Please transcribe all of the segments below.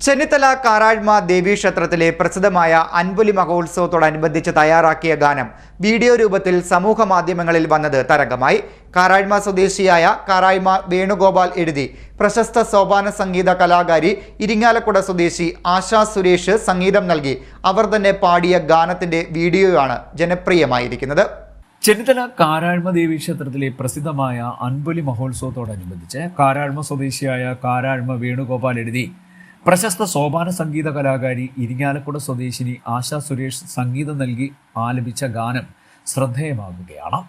ചെന്നിത്തല കാരാഴ്മ ദേവീക്ഷേത്രത്തിലെ പ്രസിദ്ധമായ അൻപുലി മഹോത്സവത്തോടനുബന്ധിച്ച് തയ്യാറാക്കിയ ഗാനം വീഡിയോ രൂപത്തിൽ സമൂഹ മാധ്യമങ്ങളിൽ വന്നത് തരംഗമായി. കാരാഴ്മ സ്വദേശിയായ കാരാഴ്മ വേണുഗോപാൽ എഴുതി പ്രശസ്ത സോപാന സംഗീത കലാകാരി ഇരിങ്ങാലക്കുട സ്വദേശി ആശാ സുരേഷ് സംഗീതം നൽകി അവർ തന്നെ പാടിയ ഗാനത്തിന്റെ വീഡിയോയാണ് ജനപ്രിയമായിരിക്കുന്നത്. ചെന്നിത്തല കാരാഴ്മ ദേവീക്ഷേത്രത്തിലെ പ്രസിദ്ധമായ അൻപുലി മഹോത്സവത്തോടനുബന്ധിച്ച് കാരാഴ്മ സ്വദേശിയായ കാരാഴ്മ വേണുഗോപാൽ എഴുതി പ്രശസ്ത സോപാന സംഗീത കലാകാരി ഇരിങ്ങാലക്കുട സ്വദേശിനി ആശാ സുരേഷ് സംഗീതം നൽകി ആലപിച്ച ഗാനം ശ്രദ്ധേയമാകുകയാണ്.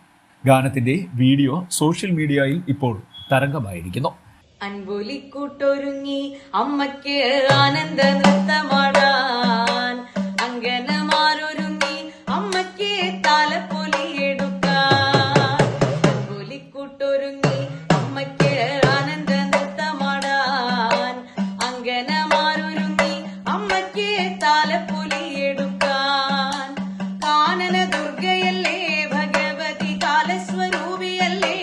ഗാനത്തിന്റെ വീഡിയോ സോഷ്യൽ മീഡിയയിൽ ഇപ്പോൾ തരംഗമായിരിക്കുന്നു. അൻപൊലിക്കൂട്ടൊരുങ്ങി അമ്മയ്ക്ക് ആനന്ദ നൃത്തമാടാൻ, അങ്കനമാരൊരുങ്ങി അമ്മയ്ക്ക് താലപ്പൊലിയെടുക്കാൻ. അൻപൊലിക്കൂട്ടൊരുങ്ങി അമ്മയ്ക്ക് ആനന്ദ നൃത്തമാടാൻ, അങ്കനമാരൊരുങ്ങി അമ്മയ്ക്ക് താലപ്പൊലിയെടുക്കാൻ. കാനന ദുർഗയല്ലേ ഭഗവതി കാലസ്വരൂപിയല്ലേ,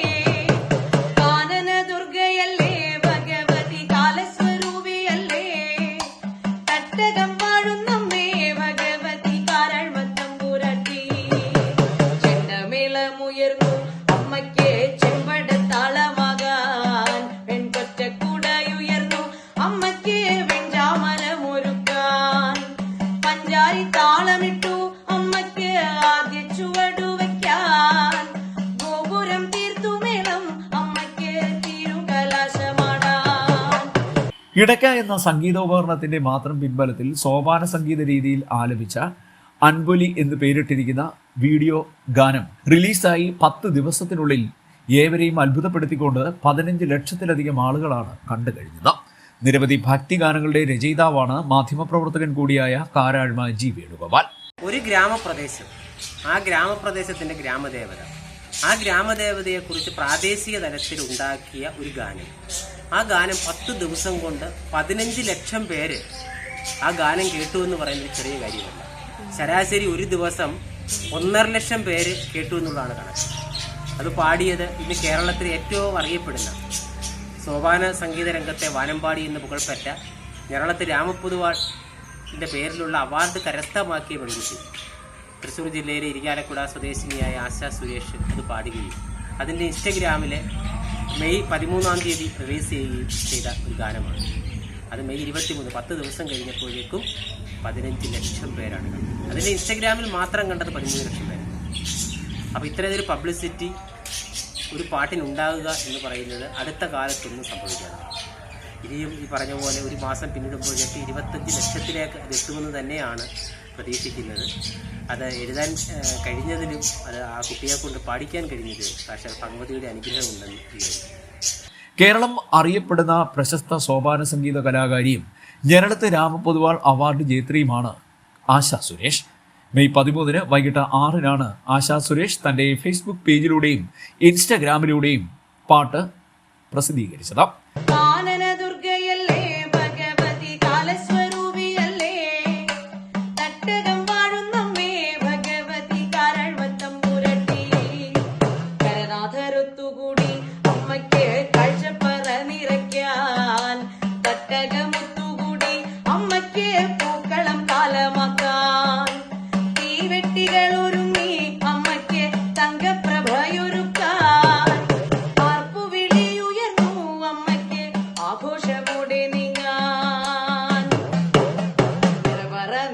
കാനന ദുർഗയല്ലേ ഭഗവതി കാലസ്വരൂപിയല്ലേ. തട്ടകം വാഴുന്നമ്മേ ഭഗവതി കാരാഴ്മത്തമ്പുരാട്ടി. ചെണ്ടമേളമുയർന്നു അമ്മയ്ക്ക് ചെമ്പടത്താളമാകാൻ, പെൺകൊറ്റക്കുടയുയർന്നു അമ്മയ്ക്ക് വെഞ്ചാമരമൊരുക്കാൻ. പഞ്ചാരി താളമിട്ടു അമ്മയ്ക്ക് ആദ്യ ചുവടു വയ്ക്കാൻ, ഗോപുരം തീർത്തുമേളം അമ്മയ്ക്ക് തിരുകലാശമാടാൻ. ഇടയ്ക്ക എന്ന സംഗീതോപകരണത്തിന്റെ മാത്രം പിൻബലത്തിൽ സോപാന സംഗീത രീതിയിൽ ആലപിച്ച അൻപുലി എന്ന് പേരിട്ടിരിക്കുന്ന വീഡിയോ ഗാനം റിലീസായി 10 ദിവസത്തിനുള്ളിൽ ഏവരെയും അത്ഭുതപ്പെടുത്തിക്കൊണ്ട് 15 ലക്ഷത്തിലധികം ആളുകളാണ് കണ്ടു കഴിഞ്ഞത്. നിരവധി ഭക്തിഗാനങ്ങളുടെ രചയിതാവാണ് മാധ്യമപ്രവർത്തകൻ കൂടിയായ കാരാഴ്മ ജി വേണുഗോപാൽ. ഒരു ഗ്രാമപ്രദേശം, ആ ഗ്രാമപ്രദേശത്തിന്റെ ഗ്രാമദേവത, ആ ഗ്രാമദേവതയെക്കുറിച്ച് പ്രാദേശിക തലത്തിൽ ഉണ്ടാക്കിയ ഒരു ഗാനം. ആ ഗാനം 10 ദിവസം കൊണ്ട് 15 ലക്ഷം പേര് ആ ഗാനം കേട്ടു എന്ന് പറയുന്നത് ചെറിയ കാര്യമല്ല. ശരാശരി ഒരു ദിവസം 1.5 ലക്ഷം പേര് കേട്ടു എന്നുള്ളതാണ് കണക്ക്. അത് പാടിയത് ഇന്ന് കേരളത്തിൽ ഏറ്റവും അറിയപ്പെടുന്ന സോപാന സംഗീത രംഗത്തെ വാനമ്പാടി എന്ന് പുകഴ്പെറ്റ ഞരളത്ത് രാമപൊതുവാളിൻ്റെ പേരിലുള്ള അവാർഡ് കരസ്ഥമാക്കിയ പെൺകുട്ടി, തൃശ്ശൂർ ജില്ലയിലെ ഇരിങ്ങാലക്കുട സ്വദേശിനിയായ ആശാ സുരേഷ് അത് പാടുകയും അതിൻ്റെ ഇൻസ്റ്റഗ്രാമിൽ മെയ് 13-ാം തീയതി റിലീസ് ചെയ്യുകയും ചെയ്ത ഒരു ഗാനമാണ്. അത് മെയ് 23, 10 ദിവസം കഴിഞ്ഞപ്പോഴേക്കും 15 ലക്ഷം പേരാണ് കണ്ടത്. അതിൻ്റെ ഇൻസ്റ്റഗ്രാമിൽ മാത്രം കണ്ടത് 13 ലക്ഷം പേരാണ്. അപ്പോൾ ഇത്തരത്തിലൊരു പബ്ലിസിറ്റി ഒരു പാട്ടിനുണ്ടാകുക എന്ന് പറയുന്നത് അടുത്ത കാലത്തൊന്നും സംഭവിക്കാതെ, ഇനിയും ഈ പറഞ്ഞ പോലെ ഒരു മാസം പിന്നിടുമ്പോഴേക്ക് 25 ലക്ഷത്തിലേക്ക് അത് എത്തുമെന്ന് തന്നെയാണ് പ്രതീക്ഷിക്കുന്നത്. അത് എഴുതാൻ കഴിഞ്ഞതിലും അത് ആ കുട്ടിയെ കൊണ്ട് പാടിക്കാൻ കഴിഞ്ഞതിലും സാക്ഷാൽ ഭഗവതിയുടെ അനുഗ്രഹം ഉണ്ടെന്ന് വിചാരിക്കുന്നു. കേരളം അറിയപ്പെടുന്ന പ്രശസ്ത സോപാന സംഗീത കലാകാരിയും ഞരളത്ത് രാമപൊതുവാൾ അവാർഡ് ജേത്രിയുമാണ് ആശാ സുരേഷ്. മെയ് 13 വൈകിട്ട് 6-നാണ് ആശാ സുരേഷ് തന്റെ ഫേസ്ബുക്ക് പേജിലൂടെയും ഇൻസ്റ്റഗ്രാമിലൂടെയും പാട്ട് പ്രസിദ്ധീകരിച്ചത്.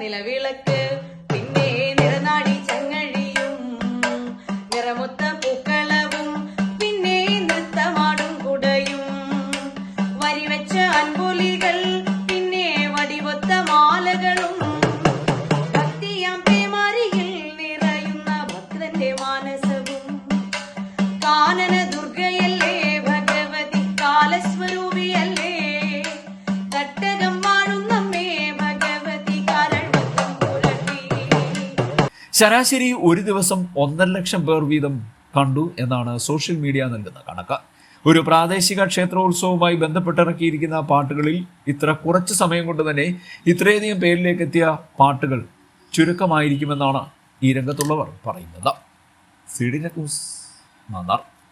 നിലവിളക്ക് പിന്നെ നിറനാടി ചങ്ങഴിയും നിറമൊത്ത പൂക്കളവും പിന്നെ നൃത്തമാടും കുടയും വരിവെച്ച അൻപൊലികൾ പിന്നെ വടിവൊത്ത മാലകളും ഭക്തിയാം പേമാരിയിൽ നിറയുന്ന ഭക്തന്റെ മാനസവും. കാനന ദുർഗയല്ലേ ഭഗവതി കാലസ്വരൂപിയല്ലേ, തട്ടകം വാഴുന്നമ്മേ ഭഗവതി കാരാഴ്മത്തമ്പുരാട്ടി. ശരാശരി ഒരു ദിവസം 1.5 ലക്ഷം പേർ വീതം കണ്ടു എന്നാണ് സോഷ്യൽ മീഡിയ നൽകുന്ന കണക്ക്. ഒരു പ്രാദേശിക ക്ഷേത്രോത്സവവുമായി ബന്ധപ്പെട്ടിറക്കിയിരിക്കുന്ന പാട്ടുകളിൽ ഇത്ര കുറച്ച് സമയം കൊണ്ട് തന്നെ ഇത്രയധികം പേരിലേക്ക് എത്തിയ പാട്ടുകൾ ചുരുക്കമായിരിക്കുമെന്നാണ് ഈ രംഗത്തുള്ളവർ പറയുന്നത്. CDNet news, Mannar.